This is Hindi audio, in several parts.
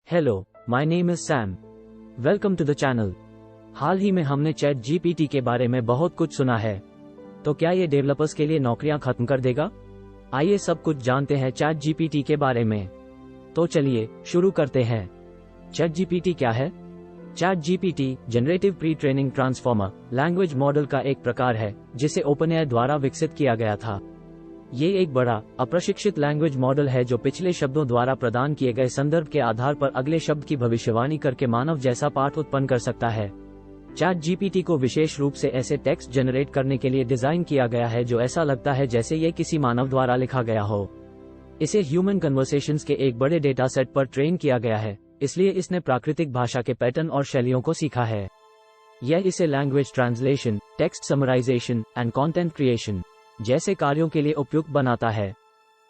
Hello, my name is Sam. Welcome to the channel. हाल ही में हमने चैट जीपीटी के बारे में बहुत कुछ सुना है। तो क्या ये डेवलपर्स के लिए नौकरियां खत्म कर देगा? आइए सब कुछ जानते हैं चैट जीपीटी के बारे में। तो चलिए शुरू करते हैं। चैट जीपीटी क्या है? Chat GPT generative pre training transformer language model का एक प्रकार है जिसे ओपनएआई द्वारा विकसित किया गया था। ये एक बड़ा अप्रशिक्षित लैंग्वेज मॉडल है जो पिछले शब्दों द्वारा प्रदान किए गए संदर्भ के आधार पर अगले शब्द की भविष्यवाणी करके मानव जैसा पाठ उत्पन्न कर सकता है। चैट जीपीटी को विशेष रूप से ऐसे टेक्स्ट जनरेट करने के लिए डिजाइन किया गया है जो ऐसा लगता है जैसे ये किसी मानव द्वारा लिखा गया हो। इसे ह्यूमन कन्वर्सेशंस के एक बड़े डेटा सेट पर ट्रेन किया गया है, इसलिए इसने प्राकृतिक भाषा के पैटर्न और शैलियों को सीखा है। यह इसे language translation, text summarisation and content creation जैसे कार्यों के लिए उपयुक्त बनाता है।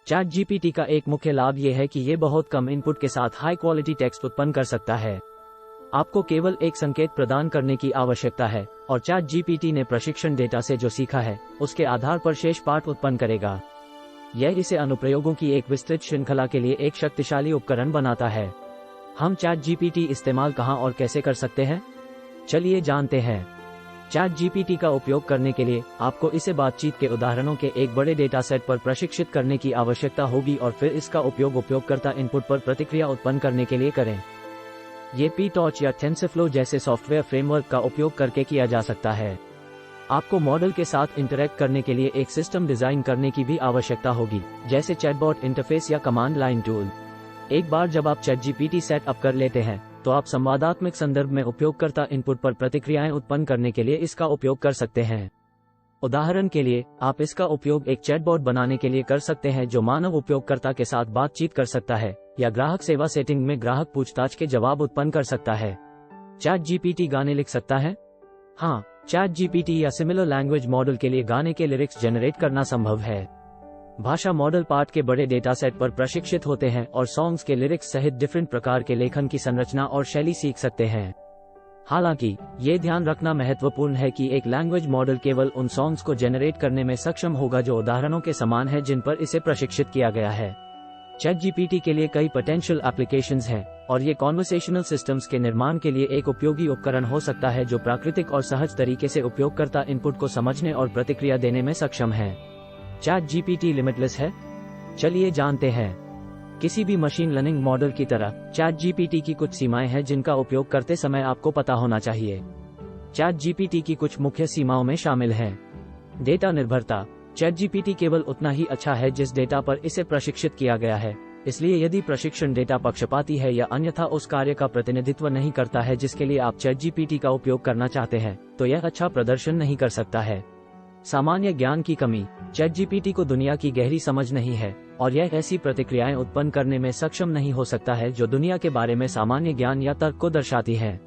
चैट जीपीटी का एक मुख्य लाभ यह है कि यह बहुत कम इनपुट के साथ हाई क्वालिटी टेक्स्ट उत्पन्न कर सकता है। आपको केवल एक संकेत प्रदान करने की आवश्यकता है और चैट जीपीटी ने प्रशिक्षण डेटा से जो सीखा है उसके आधार पर शेष पाठ उत्पन्न करेगा। यह इसे अनुप्रयोगों की एक विस्तृत श्रृंखला के लिए एक शक्तिशाली उपकरण बनाता है। हम चैट जीपीटी इस्तेमाल कहां और कैसे कर सकते हैं? चलिए जानते हैं। चैट जीपीटी का उपयोग करने के लिए आपको इसे बातचीत के उदाहरणों के एक बड़े डेटा सेट पर प्रशिक्षित करने की आवश्यकता होगी और फिर इसका उपयोग उपयोगकर्ता इनपुट पर प्रतिक्रिया उत्पन्न करने के लिए करें। ये PyTorch या TensorFlow जैसे सॉफ्टवेयर फ्रेमवर्क का उपयोग करके किया जा सकता है। आपको मॉडल के साथ इंटरैक्ट करने के लिए एक सिस्टम डिजाइन करने की भी आवश्यकता होगी, जैसे चैटबॉट इंटरफेस या कमांड लाइन टूल। एक बार जब आप चैट जीपीटी सेट अप कर लेते हैं तो आप संवादात्मक संदर्भ में उपयोगकर्ता इनपुट पर प्रतिक्रियाएं उत्पन्न करने के लिए इसका उपयोग कर सकते हैं। उदाहरण के लिए, आप इसका उपयोग एक चैटबॉट बनाने के लिए कर सकते हैं जो मानव उपयोगकर्ता के साथ बातचीत कर सकता है, या ग्राहक सेवा सेटिंग में ग्राहक पूछताछ के जवाब उत्पन्न कर सकता है। चैट जीपीटी गाने लिख सकता है? हाँ, चैट जीपीटी या सिमिलर लैंग्वेज मॉडल के लिए गाने के लिरिक्स जनरेट करना संभव है। भाषा मॉडल पाठ के बड़े डेटा सेट पर प्रशिक्षित होते हैं और सॉन्ग्स के लिरिक्स सहित डिफरेंट प्रकार के लेखन की संरचना और शैली सीख सकते हैं। हालांकि ये ध्यान रखना महत्वपूर्ण है कि एक लैंग्वेज मॉडल केवल उन सॉन्ग्स को जनरेट करने में सक्षम होगा जो उदाहरणों के समान है जिन पर इसे प्रशिक्षित किया गया है। चैट जीपीटी के लिए कई पोटेंशियल एप्लीकेशंस हैं और ये कॉन्वर्सेशनल सिस्टम्स के निर्माण के लिए एक उपयोगी उपकरण हो सकता है जो प्राकृतिक और सहज तरीके से उपयोगकर्ता इनपुट को समझने और प्रतिक्रिया देने में सक्षम है। चैट जीपीटी लिमिटलेस है? चलिए जानते हैं। किसी भी मशीन लर्निंग मॉडल की तरह चैट जीपीटी की कुछ सीमाएं हैं जिनका उपयोग करते समय आपको पता होना चाहिए। चैट जीपीटी की कुछ मुख्य सीमाओं में शामिल हैं। डेटा निर्भरता। चैट जीपीटी केवल उतना ही अच्छा है जिस डेटा पर इसे प्रशिक्षित किया गया है, इसलिए यदि प्रशिक्षण डेटा पक्षपाती है या अन्यथा उस कार्य का प्रतिनिधित्व नहीं करता है जिसके लिए आप चैट जीपीटी का उपयोग करना चाहते हैं, तो यह अच्छा प्रदर्शन नहीं कर सकता है। सामान्य ज्ञान की कमी। चैट जीपीटी को दुनिया की गहरी समझ नहीं है और यह ऐसी प्रतिक्रियाएं उत्पन्न करने में सक्षम नहीं हो सकता है जो दुनिया के बारे में सामान्य ज्ञान या तर्क को दर्शाती है।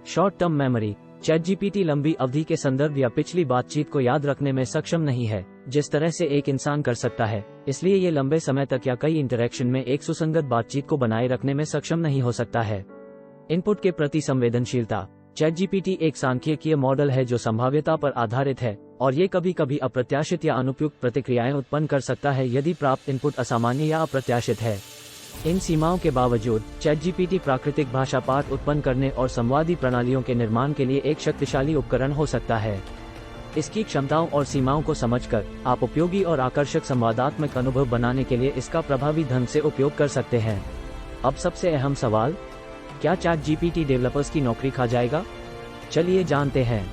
Short term memory. Chat GPT लंबी अवधि के संदर्भ या पिछली बातचीत को याद रखने में सक्षम नहीं है जिस तरह से एक इंसान कर सकता है, इसलिए ये लंबे समय तक या कई इंटरैक्शन में एक सुसंगत बातचीत को बनाए रखने में सक्षम नहीं हो सकता है। इनपुट के प्रति संवेदनशीलता। चैट जीपीटी एक सांख्यिकीय मॉडल है जो संभाव्यता पर आधारित है और ये कभी कभी अप्रत्याशित या अनुपयुक्त प्रतिक्रियाएं उत्पन्न कर सकता है यदि प्राप्त इनपुट असामान्य या अप्रत्याशित है। इन सीमाओं के बावजूद चैट जीपीटी प्राकृतिक भाषा पाठ उत्पन्न करने और संवादी प्रणालियों के निर्माण के लिए एक शक्तिशाली उपकरण हो सकता है। इसकी क्षमताओं और सीमाओं को समझकर आप उपयोगी और आकर्षक संवादात्मक अनुभव बनाने के लिए इसका प्रभावी ढंग से उपयोग कर सकते हैं। अब सबसे अहम सवाल, क्या चैट जीपीटी डेवलपर्स की नौकरी खा जाएगा? चलिए जानते हैं।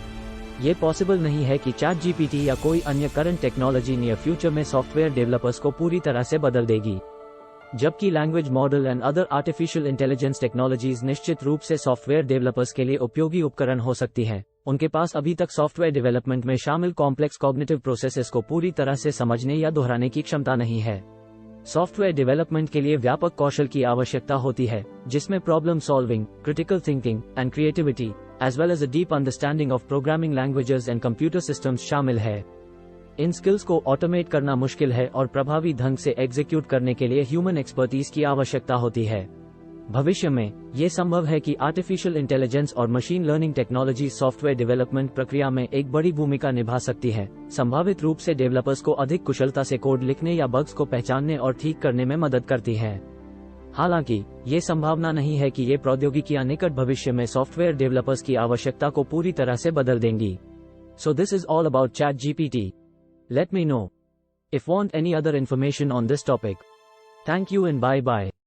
ये पॉसिबल नहीं है कि चैट जीपीटी या कोई अन्य करंट टेक्नोलॉजी नियर फ्यूचर में सॉफ्टवेयर डेवलपर्स को पूरी तरह से बदल देगी। जबकि language model and other artificial intelligence technologies निश्चित रूप से सॉफ्टवेयर डेवलपर्स के लिए उपयोगी उपकरण हो सकती हैं, उनके पास अभी तक सॉफ्टवेयर डेवलपमेंट में शामिल कॉम्प्लेक्स कॉग्निटिव प्रोसेसेस को पूरी तरह से समझने या दोहराने की क्षमता नहीं है। सॉफ्टवेयर डेवलपमेंट के लिए व्यापक कौशल की आवश्यकता होती है जिसमें problem solving, critical thinking and creativity as well as a deep understanding of programming languages and computer systems शामिल है। इन स्किल्स को ऑटोमेट करना मुश्किल है और प्रभावी ढंग से एग्जीक्यूट करने के लिए ह्यूमन एक्सपर्टीज की आवश्यकता होती है। भविष्य में ये संभव है कि आर्टिफिशियल इंटेलिजेंस और machine learning technology software development प्रक्रिया में एक बड़ी भूमिका निभा सकती है, संभावित रूप से डेवलपर्स को अधिक कुशलता से कोड लिखने या बग्स को पहचानने और ठीक करने में मदद करती है। हालांकि ये संभावना नहीं है कि ये प्रौद्योगिकियां निकट भविष्य में सॉफ्टवेयर डेवलपर्स की आवश्यकता को पूरी तरह से बदल देंगी। So this is all about ChatGPT. Let me know if want any other information on this topic. Thank you and bye bye.